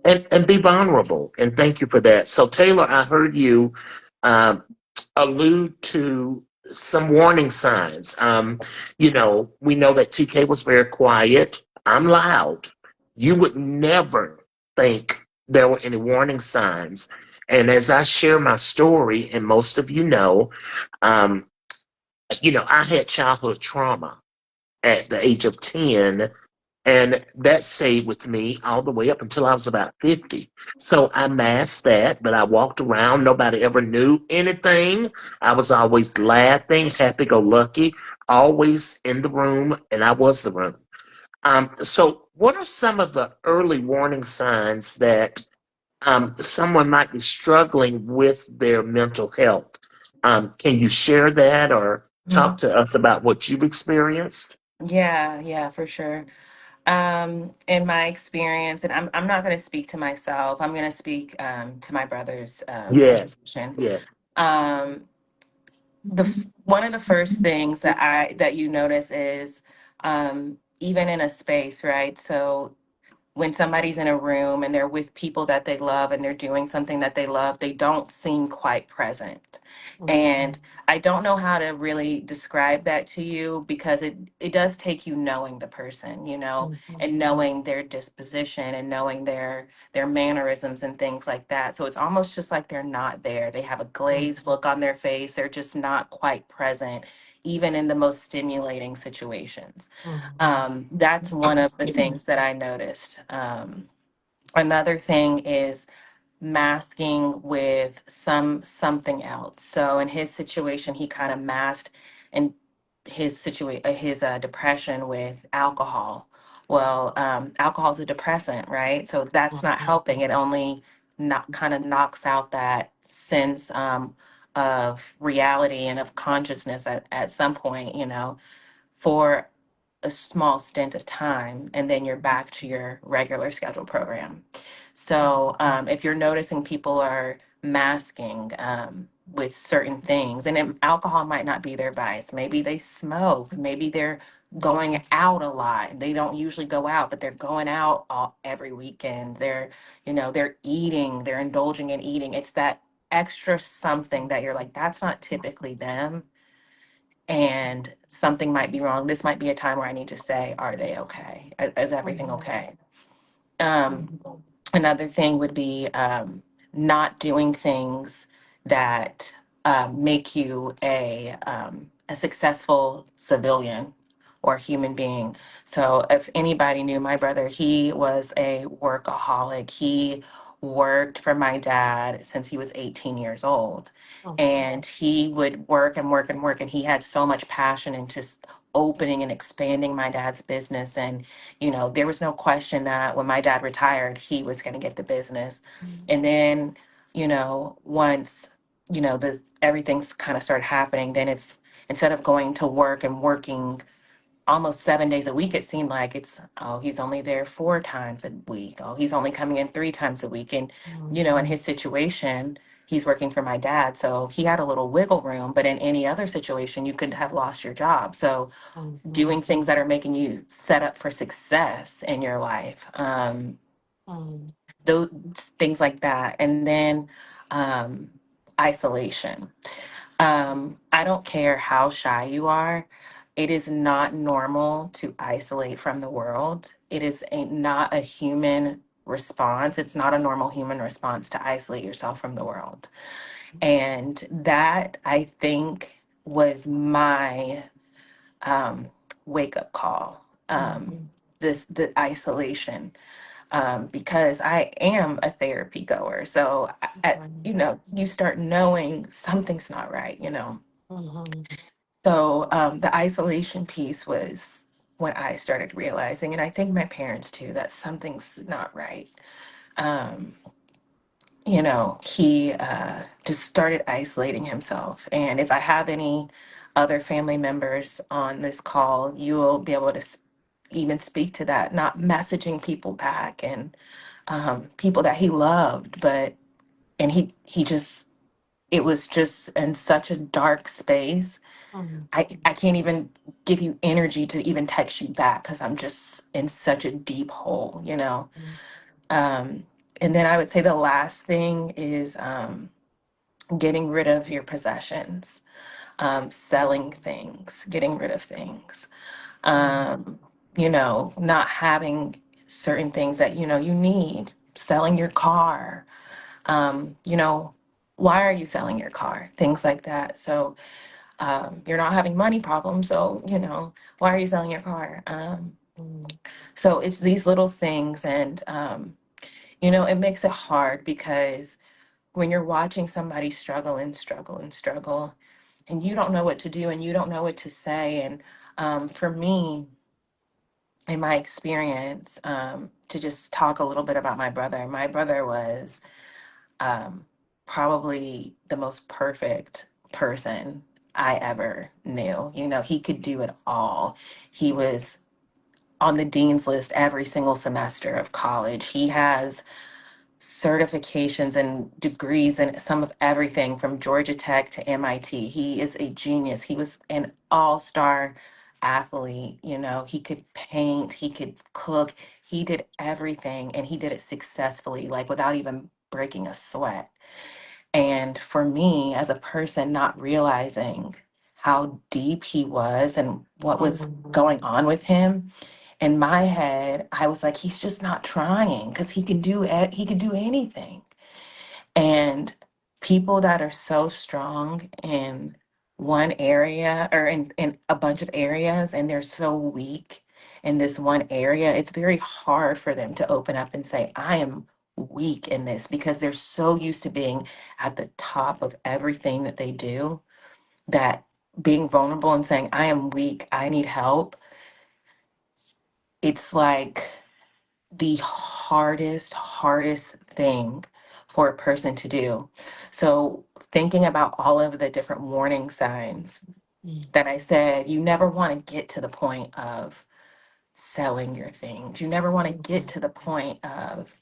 and be vulnerable. And thank you for that. So, Taylor, I heard you um, allude to some warning signs. You know, we know that TK was very quiet. I'm loud. You would never think there were any warning signs. And as I share my story, and most of um, you know, I had childhood trauma at the age of 10, and that stayed with me all the way up until I was about 50. So I masked that, but I walked around. Nobody ever knew anything. I was always laughing, happy go lucky, always in the room, and I was the room. So, what are some of the early warning signs that someone might be struggling with their mental health? Can you share that or talk Mhm. to us about what you've experienced? Yeah, yeah, for sure. In my experience, and I'm not going to speak to myself. I'm going to speak to my brother's Yes, situation. yes. Um, one of the first things that you notice is even in a space, right? So when somebody's in a room and they're with people that they love and they're doing something that they love, they don't seem quite present. And Mhm. I don't know how to really describe that to you because it does take you knowing the person, you know, Mhm. and knowing their disposition and knowing their mannerisms and things like that. So it's almost just like they're not there. They have a glazed look on their face. They're just not quite present, even in the most stimulating situations. Mhm. That's one of the things that I noticed. Another thing is masking with something else. So in his situation, he kind of masked and his depression with alcohol. Well, alcohol is a depressant, right? So that's not Mhm. helping. It only not kind of knocks out that sense of reality and of consciousness at some point, you know, for a small stint of time, and then you're back to your regular scheduled program. So if you're noticing people are masking with certain things, and alcohol might not be their vice, maybe they smoke, maybe they're going out a lot. They don't usually go out, but they're going out every weekend. They're, you know, they're eating, they're indulging in eating. It's that extra something that you're like, that's not typically them, and something might be wrong. This might be a time where I need to say, are they okay? Is everything Mhm. okay? Um, Mhm. Another thing would be not doing things that make you a successful civilian or human being. So, if anybody knew my brother, he was a workaholic. He worked for my dad since he was 18 years old. Okay. And he would work and work and work. And he had so much passion into opening and expanding my dad's business. And you know, there was no question that when my dad retired, he was going to get the business. And then, you know, once, you know, the everything's kind of started happening, then it's instead of going to work and working almost 7 days a week, it seemed like it's, oh, he's only there 4 times a week. Oh, he's only coming in 3 times a week. And, you know, in his situation, he's working for my dad. So he had a little wiggle room, but in any other situation, you could have lost your job. So Mhm. doing things that are making you set up for success in your life. Mhm. Those things like that. And then um, isolation. I don't care how shy you are. It is not normal to isolate from the world. It is not a human response. It's not a normal human response to isolate yourself from the world. And that, I think, was my um, wake up call. The isolation, because I am a therapy goer. So, you start knowing something's not right, So, the isolation piece was when I started realizing, and I think my parents too, that something's not right. Um, he just started isolating himself. And if I have any other family members on this call, you will be able to even speak to that, not messaging people back and people that he loved, and he just, it was just in such a dark space. I can't even give you energy to even text you back because I'm just in such a deep hole. Um, and then I would say the last thing is getting rid of your possessions, selling things, getting rid of things, not having certain things that you need, selling your car. um, you know, why are you selling your car? Things like that. So you're not having money problems. So, why are you selling your car? So it's these little things. And, it makes it hard because when you're watching somebody struggle and struggle and struggle, and you don't know what to do and you don't know what to say. And for me, in my experience, to just talk a little bit about my brother was um, probably the most perfect person I ever knew. He could do it all. He was on the dean's list every single semester of college. He has certifications and degrees in some of everything from Georgia Tech to MIT. He is a genius. He was an all-star athlete. He could paint, he could cook, he did everything and he did it successfully, like without even breaking a sweat. And for me, as a person, not realizing how deep he was and what was going on with him, in my head, I was like, he's just not trying because he can do it. He can do anything. And people that are so strong in one area or in a bunch of areas and they're so weak in this one area, it's very hard for them to open up and say, I am weak in this because they're so used to being at the top of everything that they do that being vulnerable and saying, I am weak, I need help. It's like the hardest thing for a person to do. So, thinking about all of the different warning signs that I said, you never want to get to the point of selling your things. You never want to get to the point of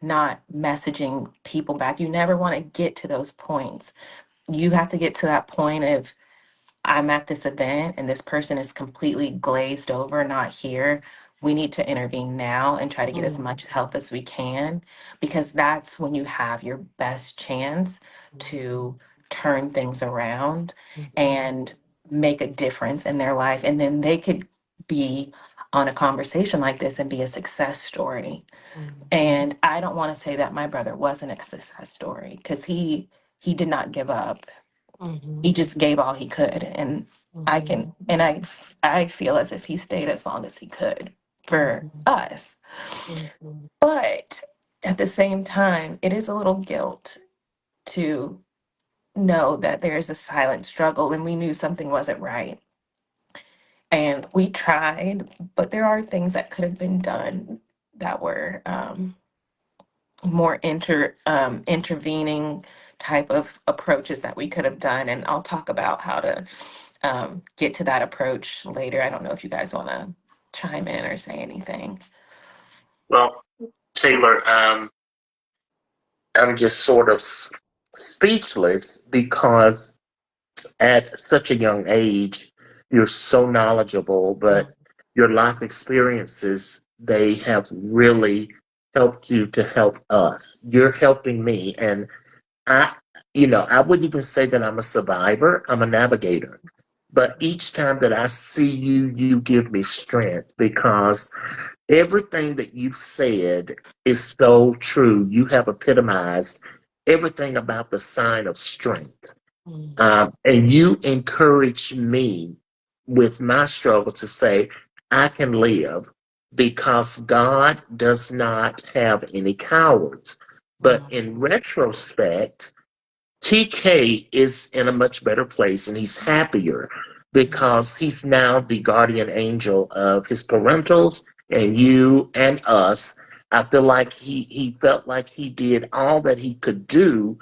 not messaging people back. You never want to get to those points. You have to get to that point of I'm at this event and this person is completely glazed over, not here. We need to intervene now and try to get as much help as we can because that's when you have your best chance to turn things around and make a difference in their life. And then they could be on a conversation like this and be a success story. And I don't want to say that my brother wasn't a success story because he did not give up. He just gave all he could, and I feel as if he stayed as long as he could for us. But at the same time, it is a little guilt to know that there is a silent struggle and we knew something wasn't right. And we tried, but there are things that could have been done that were more intervening type of approaches that we could have done. And I'll talk about how to get to that approach later. I don't know if you guys want to chime in or say anything. Well, Taylor, I'm just sort of speechless because at such a young age, you're so knowledgeable, but your life experiences, they have really helped you to help us. You're helping me. And I, I wouldn't even say that I'm a survivor, I'm a navigator. But each time that I see you, you give me strength because everything that you've said is so true. You have epitomized everything about the sign of strength. And you encourage me with my struggle to say, I can live because God does not have any cowards. But in Mhm. retrospect, TK is in a much better place and he's happier because he's now the guardian angel of his parentals and you and us. I feel like he felt like he did all that he could do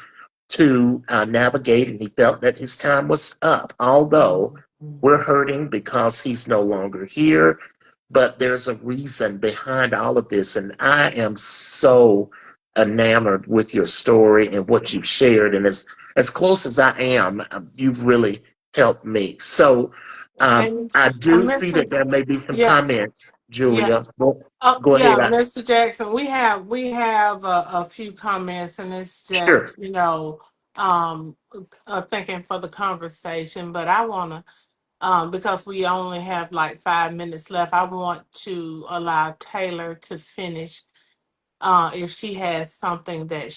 to navigate, and he felt that his time was up. Although Mhm. we're hurting because he's no longer here, but there's a reason behind all of this, and I am so enamored with your story and what you've shared. And as close as I am, you've really helped me. So And I do see Mr. that there may be some Yeah, comments, yeah. Julia. Go Yeah, ahead. Mr. Jackson, we have a few comments, and it's Sure. just um thinking for the conversation. But I wanna because we only have like 5 minutes left. I want to allow Taylor to finish if she has something that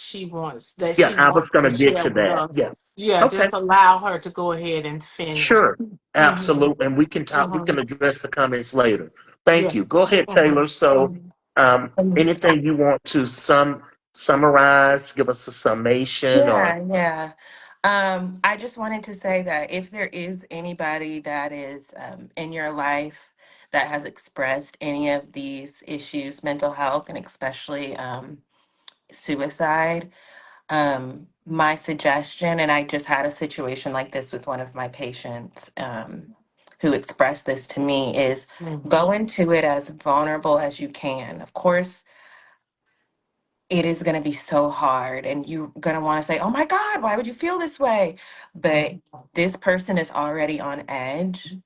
Yeah, she I was wants going to to get share to with that. us. Yeah. Yeah, Okay. just allow her to go ahead and finish. Sure, Mm-hmm. absolutely. And we can talk, we can Mm-hmm. address the comments later. Thank Yeah. you. Go ahead, Mm-hmm. Taylor. So, anything you want to summarize, give us a summation or, Yeah, yeah. I just wanted to say that if there is anybody that is in your life that has expressed any of these issues, mental health, and especially suicide, my suggestion, and I just had a situation like this with one of my patients who expressed this to me, is Mm-hmm. go into it as vulnerable as you can. Of course, it is going to be so hard and you're going to want to say, oh my God, why would you feel this way? But this person is already on edge.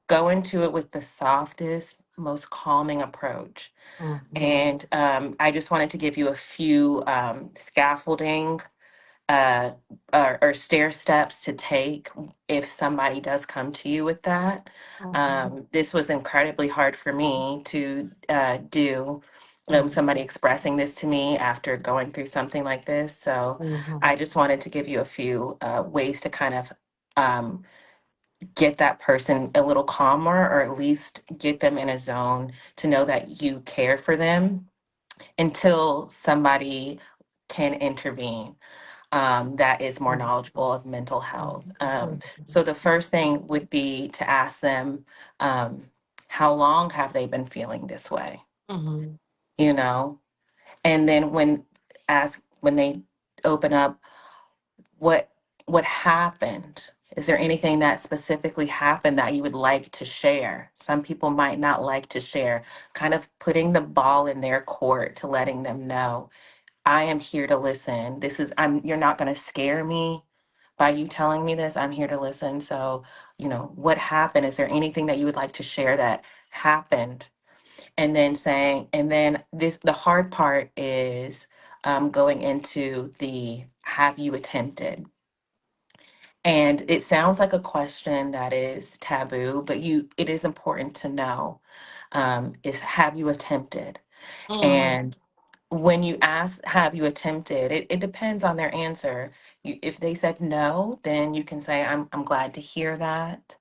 Go into it with the softest, most calming approach. Mm-hmm. And I just wanted to give you a few scaffolding uh, or stair steps to take if somebody does come to you with that. Mm-hmm. This was incredibly hard for me to do. Somebody expressing this to me after going through something like this. So Mm-hmm. I just wanted to give you a few ways to kind of um, get that person a little calmer, or at least get them in a zone to know that you care for them until somebody can intervene that is more knowledgeable of mental health. So the first thing would be to ask them, um, how long have they been feeling this way? Mm-hmm. You know, and then when they open up, what what happened? Is there anything that specifically happened that you would like to share? Some people might not like to share, kind of putting the ball in their court to letting them know I am here to listen. You're not going to scare me by you telling me this. I'm here to listen. So, what happened? Is there anything that you would like to share that happened? The hard part is going into the have you attempted? And it sounds like a question that is taboo, but it is important to know is have you attempted? Mm-hmm. And when you ask, have you attempted, it depends on their answer. If they said no, then you can say, I'm glad to hear that.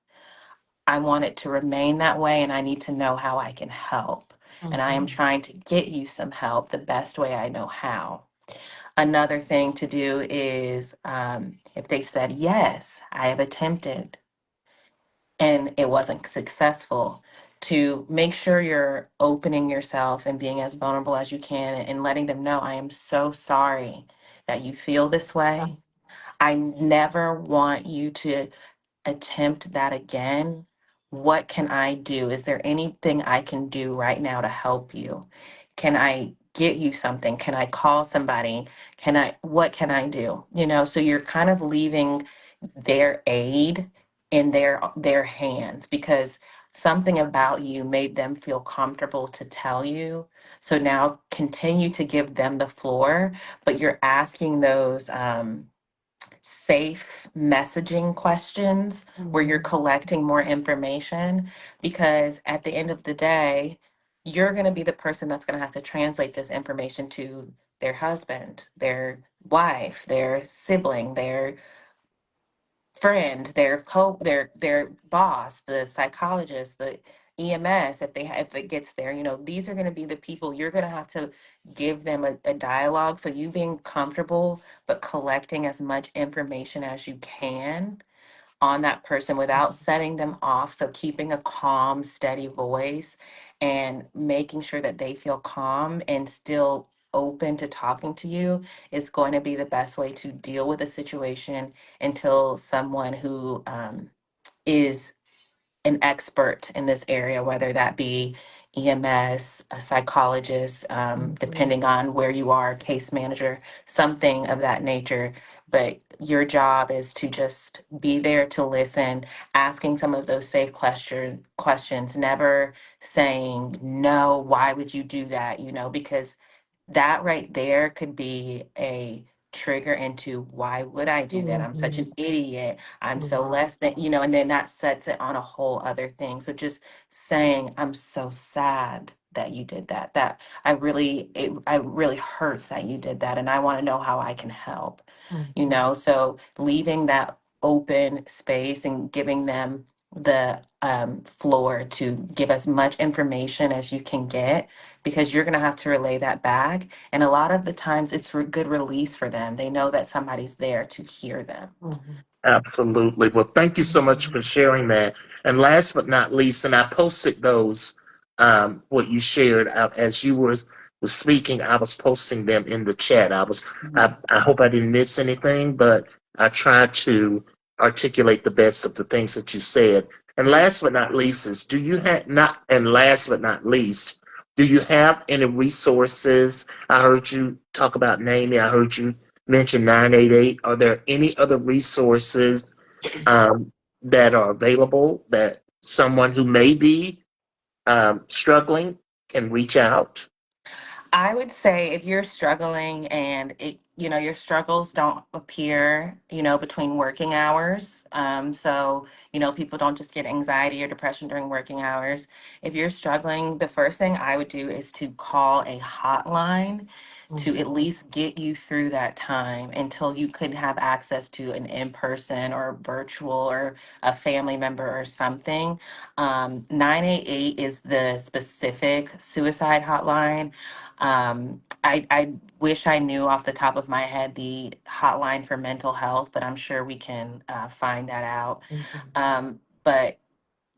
I want it to remain that way, and I need to know how I can help. And I am Mm-hmm. trying to get you some help the best way I know how. Another thing to do is if they said, yes, I have attempted and it wasn't successful, to make sure you're opening yourself and being as vulnerable as you can and letting them know, I am so sorry that you feel this way. I never want you to attempt that again. What can I do? Is there anything I can do right now to help you? Can I get you something? Can I call somebody? What can I do? So you're kind of leaving their aid in their hands because something about you made them feel comfortable to tell you. So now continue to give them the floor, but you're asking those safe messaging questions where you're Mm-hmm. collecting more information, because at the end of the day, you're going to be the person that's going to have to translate this information to their husband, their wife, their sibling, their friend, their boss, the psychologist, the EMS, if it gets there, these are going to be the people you're going to have to give them a dialogue. So you being comfortable, but collecting as much information as you can on that person without setting them off. So keeping a calm, steady voice and making sure that they feel calm and still open to talking to you is going to be the best way to deal with a situation until someone who is an expert in this area, whether that be EMS, a psychologist, depending on where you are, case manager, something of that nature. But your job is to just be there to listen, asking some of those safe questions, never saying, no, why would you do that? Because that right there could be a trigger into why would I do that? I'm such an idiot. I'm so less than, and then that sets it on a whole other thing. So just saying, I'm so sad that you did that. I really hurts that you did that. And I want to know how I can help, So leaving that open space and giving them the floor to give as much information as you can get because you're going to have to relay that back. And a lot of the times it's a good release for them. They know that somebody's there to hear them. Absolutely. Well, thank you so much for sharing that. And last but not least, and I posted those, what you shared as you were speaking. I was posting them in the chat. I hope I didn't miss anything, but I tried to articulate the best of the things that you said. And last but not least is, do you have not? And last but not least, do you have any resources? I heard you talk about NAMI. I heard you mention 988. Are there any other resources that are available that someone who may be struggling can reach out? I would say if you're struggling and your struggles don't appear, between working hours. People don't just get anxiety or depression during working hours. If you're struggling, the first thing I would do is to call a hotline to at least get you through that time until you could have access to an in-person or virtual or a family member or something. 988 is the specific suicide hotline. I wish I knew off the top of my head the hotline for mental health, but I'm sure we can find that out. But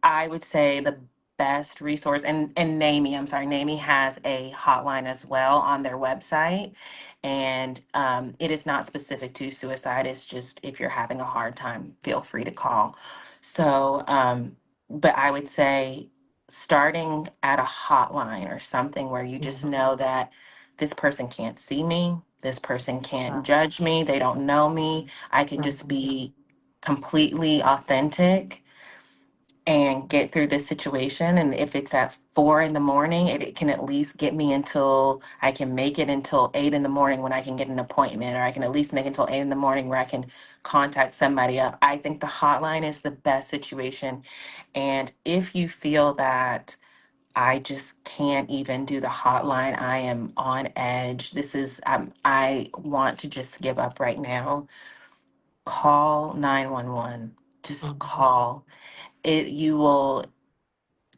I would say the best resource, and NAMI, I'm sorry, NAMI has a hotline as well on their website. And it is not specific to suicide. It's just if you're having a hard time, feel free to call. So, but I would say starting at a hotline or something where you just know that this person can't see me, this person can't judge me, they don't know me. I can just be completely authentic and get through this situation. And if it's at 4 in the morning, it can at least get me until I can make it until 8 in the morning when I can get an appointment, or I can at least make it until 8 in the morning where I can contact somebody. I think the hotline is the best situation. And if you feel that I just can't even do the hotline, I am on edge. I want to just give up right now. Call 911. Just call it. You will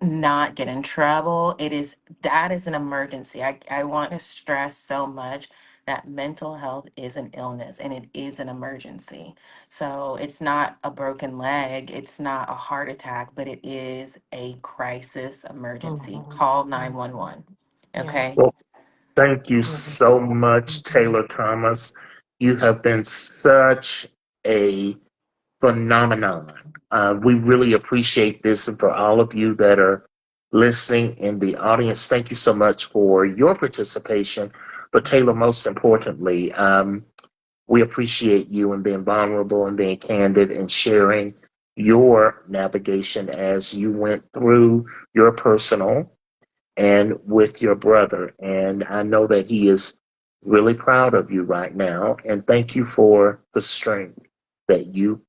not get in trouble. That is an emergency. I want to stress so much that mental health is an illness and it is an emergency. So it's not a broken leg, it's not a heart attack, but it is a crisis emergency. Call 911. Okay. Well, thank you so much, Taylor Thomas. You have been such a phenomenon. We really appreciate this. And for all of you that are listening in the audience, thank you so much for your participation. But Taylor, most importantly, we appreciate you and being vulnerable and being candid and sharing your navigation as you went through your personal and with your brother. And I know that he is really proud of you right now. And thank you for the strength that you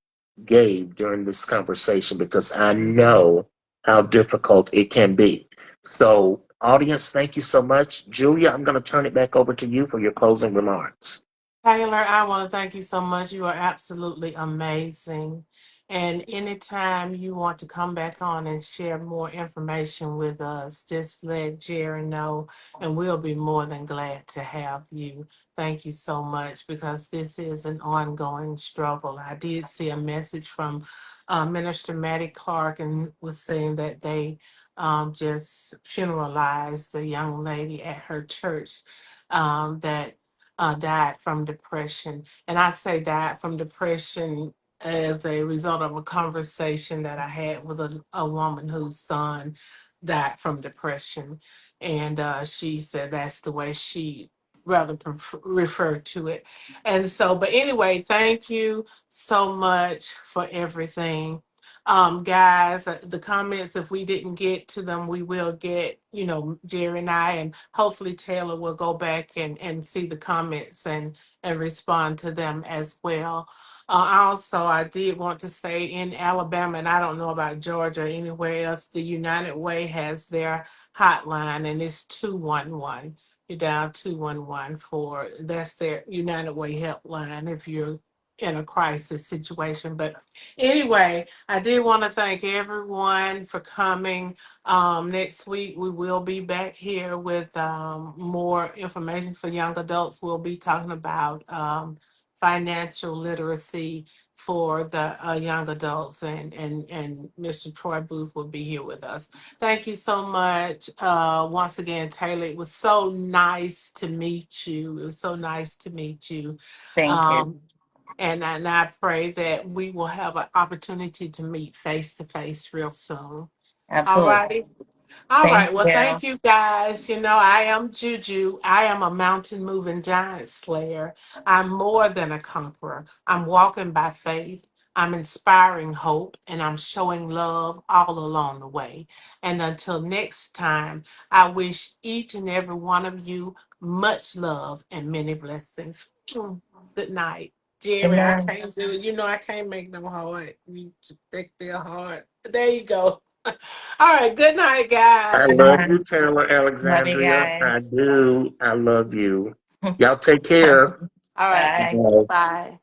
gave during this conversation because I know how difficult it can be. So, audience, thank you so much. Julia, I'm going to turn it back over to you for your closing remarks. Taylor, I want to thank you so much. You are absolutely amazing. And anytime you want to come back on and share more information with us, just let Jerry know, and we'll be more than glad to have you. Thank you so much, because this is an ongoing struggle. I did see a message from Minister Maddie Clark, and was saying that they just funeralized a young lady at her church that died from depression. And I say died from depression as a result of a conversation that I had with a woman whose son died from depression. And she said that's the way she rather refer to it. And so, but anyway, thank you so much for everything. Guys, the comments, if we didn't get to them, we will get, Jerry and I, and hopefully Taylor will go back and see the comments and respond to them as well. Also, I did want to say in Alabama, and I don't know about Georgia or anywhere else, the United Way has their hotline, and it's 211. You're down 211 for that's their United Way helpline if you're in a crisis situation. But anyway, I did want to thank everyone for coming. Next week, we will be back here with more information for young adults. We'll be talking about financial literacy for the young adults, and Mr. Troy Booth will be here with us. Thank you so much. Once again, Taylor, it was so nice to meet you. It was so nice to meet you. Thank you. Um, and I pray that we will have an opportunity to meet face to face real soon. All Absolutely. righty. All Thank right. Well, you. thank you guys. I am Juju. I am a mountain moving giant slayer. I'm more than a conqueror. I'm walking by faith. I'm inspiring hope, and I'm showing love all along the way. And until next time, I wish each and every one of you much love and many blessings. Good night. Good Jerry, I night. can't do it. I can't make no heart. You think they're hard. There you go. All right. Good night, guys. I Good love night. you, Taylor Love you Alexandria. I guys. do. I love you. Y'all take care. All right. Bye. Bye. Bye.